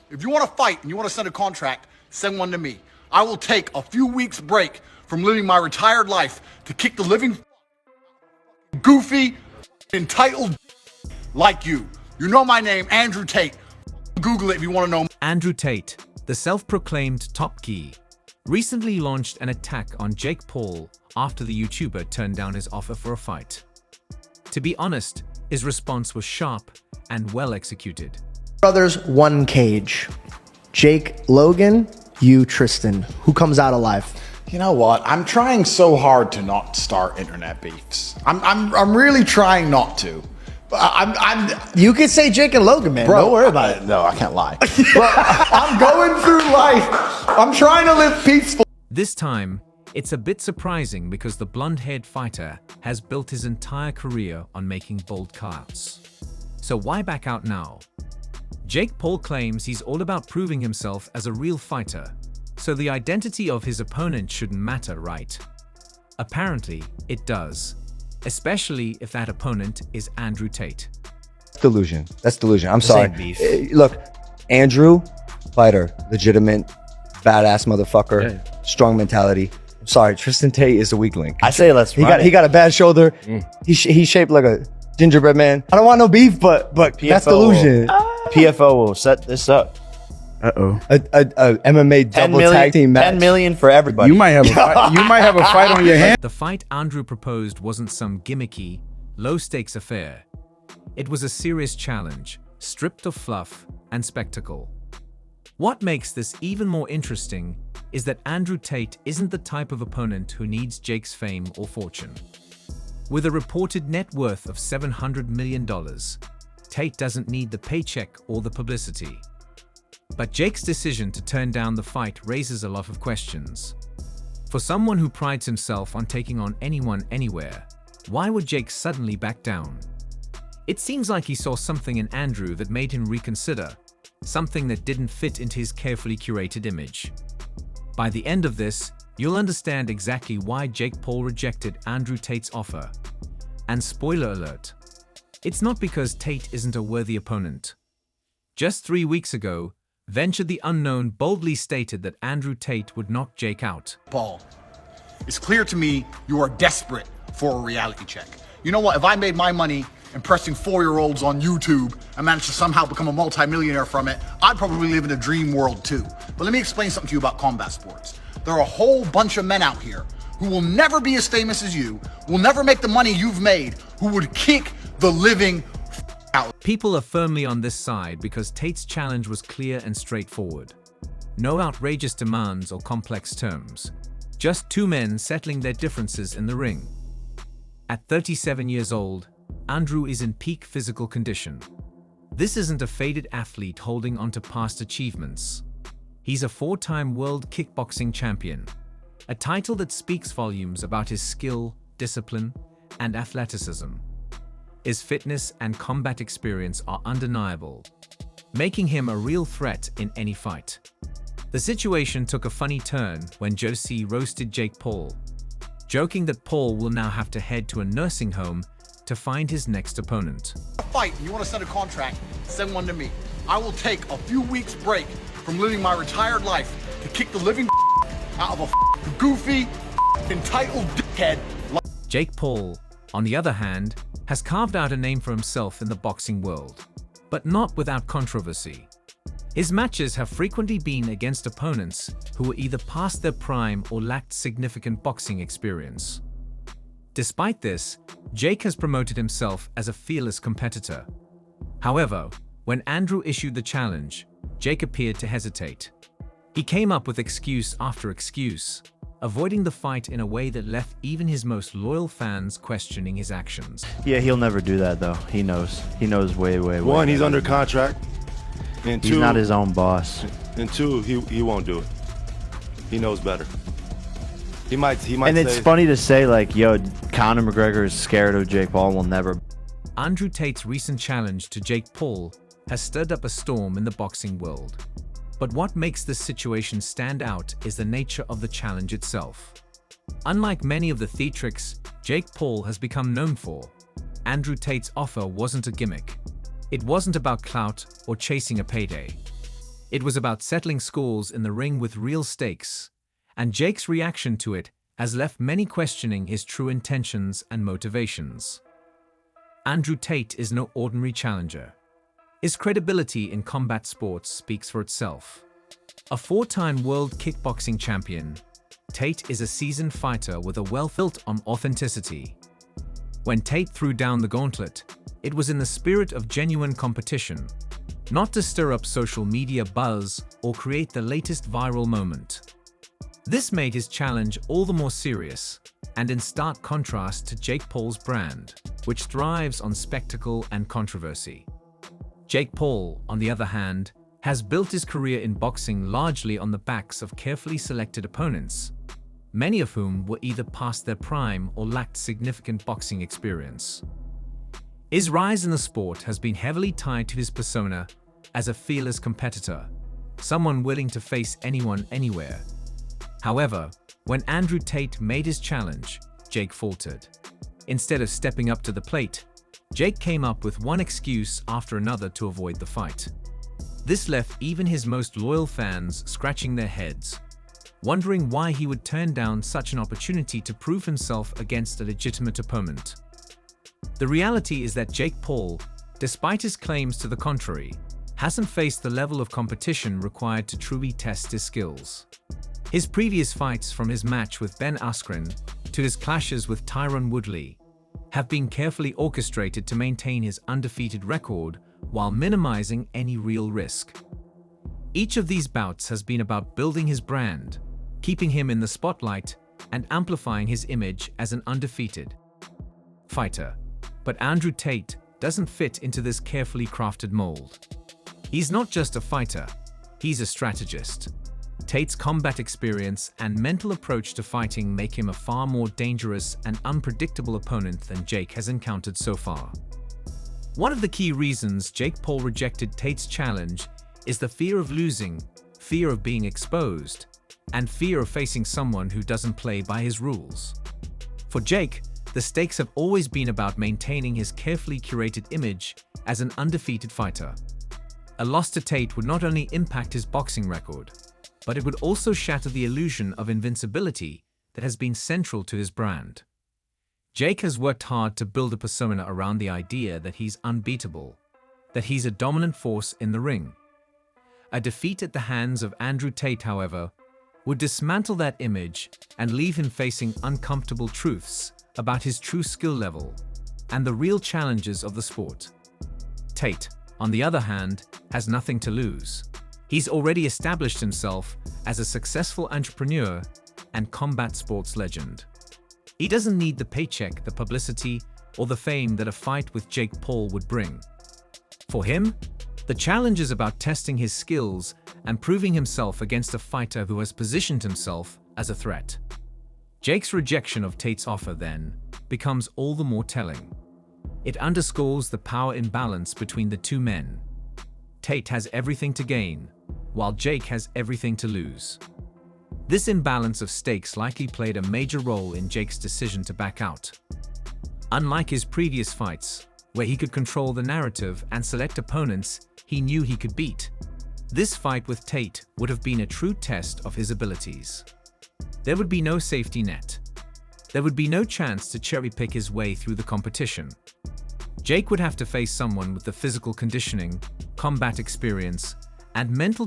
If you want to fight and you want to send a contract, send one to me. I will take a few weeks break from living my retired life to kick the living goofy, entitled like you. You know my name, Andrew Tate. Google it if you want to know. Andrew Tate, the self-proclaimed top key, recently launched an attack on Jake Paul after the YouTuber turned down his offer for a fight. To be honest, his response was sharp and well executed. Brothers, one cage. Jake Logan, you Tristan. Who comes out alive? You know what? I'm trying so hard to not start internet beefs. I'm really trying not to. You could say Jake and Logan, man. Bro, don't worry about it. No, I can't lie. Bro, I'm going through life. I'm trying to live peaceful. This time, it's a bit surprising because the blonde-haired fighter has built his entire career on making bold callouts. So why back out now? Jake Paul claims he's all about proving himself as a real fighter, so the identity of his opponent shouldn't matter, right? Apparently, it does, especially if that opponent is Andrew Tate. Delusion. That's delusion. I'm sorry. beef. Look, Andrew, fighter, legitimate, badass motherfucker, Yeah. strong mentality. I'm sorry, Tristan Tate is a weak link. I say let's He got a bad shoulder. He's shaped like a gingerbread man. I don't want no beef, but that's delusion. PFO will set this up. Uh-oh. A MMA 10 double million, tag team match. 10 million for everybody. You might have a fight, you might have a fight on your hands. The fight Andrew proposed wasn't some gimmicky, low-stakes affair. It was a serious challenge, stripped of fluff and spectacle. What makes this even more interesting is that Andrew Tate isn't the type of opponent who needs Jake's fame or fortune. With a reported net worth of $700 million, Tate doesn't need the paycheck or the publicity. But Jake's decision to turn down the fight raises a lot of questions. For someone who prides himself on taking on anyone anywhere, why would Jake suddenly back down? It seems like he saw something in Andrew that made him reconsider, something that didn't fit into his carefully curated image. By the end of this, you'll understand exactly why Jake Paul rejected Andrew Tate's offer. And spoiler alert, it's not because Tate isn't a worthy opponent. Just 3 weeks ago, Venture the Unknown boldly stated that Andrew Tate would knock Jake out. Paul, it's clear to me you are desperate for a reality check. You know what? If I made my money impressing 4-year-olds on YouTube and managed to somehow become a multimillionaire from it, I'd probably live in a dream world too. But let me explain something to you about combat sports. There are a whole bunch of men out here who will never be as famous as you, will never make the money you've made, who would kick the living out. People are firmly on this side because Tate's challenge was clear and straightforward. No outrageous demands or complex terms. Just two men settling their differences in the ring. At 37 years old, Andrew is in peak physical condition. This isn't a faded athlete holding onto past achievements. He's a 4-time world kickboxing champion, a title that speaks volumes about his skill, discipline, and athleticism. His fitness and combat experience are undeniable, making him a real threat in any fight. The situation took a funny turn when Josie roasted Jake Paul, joking that Paul will now have to head to a nursing home to find his next opponent. Fight, you want to send a contract, send one to me. I will take a few weeks break from living my retired life to kick the living out of a goofy, entitled dickhead. Jake Paul, on the other hand, has carved out a name for himself in the boxing world, but not without controversy. His matches have frequently been against opponents who were either past their prime or lacked significant boxing experience. Despite this, Jake has promoted himself as a fearless competitor. However, when Andrew issued the challenge, Jake appeared to hesitate. He came up with excuse after excuse, avoiding the fight in a way that left even his most loyal fans questioning his actions. Yeah, he'll never do that though. He knows. He knows way. One, he's under contract. And He's two, not his own boss. And two, he won't do it. He knows better. He might And it's say, funny to say like, yo, Conor McGregor is scared of Jake Paul and will never. Andrew Tate's recent challenge to Jake Paul has stirred up a storm in the boxing world. But what makes this situation stand out is the nature of the challenge itself. Unlike many of the theatrics Jake Paul has become known for, Andrew Tate's offer wasn't a gimmick. It wasn't about clout or chasing a payday. It was about settling scores in the ring with real stakes, and Jake's reaction to it has left many questioning his true intentions and motivations. Andrew Tate is no ordinary challenger. His credibility in combat sports speaks for itself. A four-time world kickboxing champion, Tate is a seasoned fighter with a well-built on authenticity. When Tate threw down the gauntlet, it was in the spirit of genuine competition, not to stir up social media buzz or create the latest viral moment. This made his challenge all the more serious, and in stark contrast to Jake Paul's brand, which thrives on spectacle and controversy. Jake Paul, on the other hand, has built his career in boxing largely on the backs of carefully selected opponents, many of whom were either past their prime or lacked significant boxing experience. His rise in the sport has been heavily tied to his persona as a fearless competitor, someone willing to face anyone anywhere. However, when Andrew Tate made his challenge, Jake faltered. Instead of stepping up to the plate, Jake came up with one excuse after another to avoid the fight. This left even his most loyal fans scratching their heads, wondering why he would turn down such an opportunity to prove himself against a legitimate opponent. The reality is that Jake Paul, despite his claims to the contrary, hasn't faced the level of competition required to truly test his skills. His previous fights, from his match with Ben Askren to his clashes with Tyron Woodley, have been carefully orchestrated to maintain his undefeated record while minimizing any real risk. Each of these bouts has been about building his brand, keeping him in the spotlight, and amplifying his image as an undefeated fighter. But Andrew Tate doesn't fit into this carefully crafted mold. He's not just a fighter, he's a strategist. Tate's combat experience and mental approach to fighting make him a far more dangerous and unpredictable opponent than Jake has encountered so far. One of the key reasons Jake Paul rejected Tate's challenge is the fear of losing, fear of being exposed, and fear of facing someone who doesn't play by his rules. For Jake, the stakes have always been about maintaining his carefully curated image as an undefeated fighter. A loss to Tate would not only impact his boxing record, but it would also shatter the illusion of invincibility that has been central to his brand. Jake has worked hard to build a persona around the idea that he's unbeatable, that he's a dominant force in the ring. A defeat at the hands of Andrew Tate, however, would dismantle that image and leave him facing uncomfortable truths about his true skill level and the real challenges of the sport. Tate, on the other hand, has nothing to lose. He's already established himself as a successful entrepreneur and combat sports legend. He doesn't need the paycheck, the publicity, or the fame that a fight with Jake Paul would bring. For him, the challenge is about testing his skills and proving himself against a fighter who has positioned himself as a threat. Jake's rejection of Tate's offer, then, becomes all the more telling. It underscores the power imbalance between the two men. Tate has everything to gain, while Jake has everything to lose. This imbalance of stakes likely played a major role in Jake's decision to back out. Unlike his previous fights, where he could control the narrative and select opponents he knew he could beat, this fight with Tate would have been a true test of his abilities. There would be no safety net. There would be no chance to cherry-pick his way through the competition. Jake would have to face someone with the physical conditioning, combat experience, and mental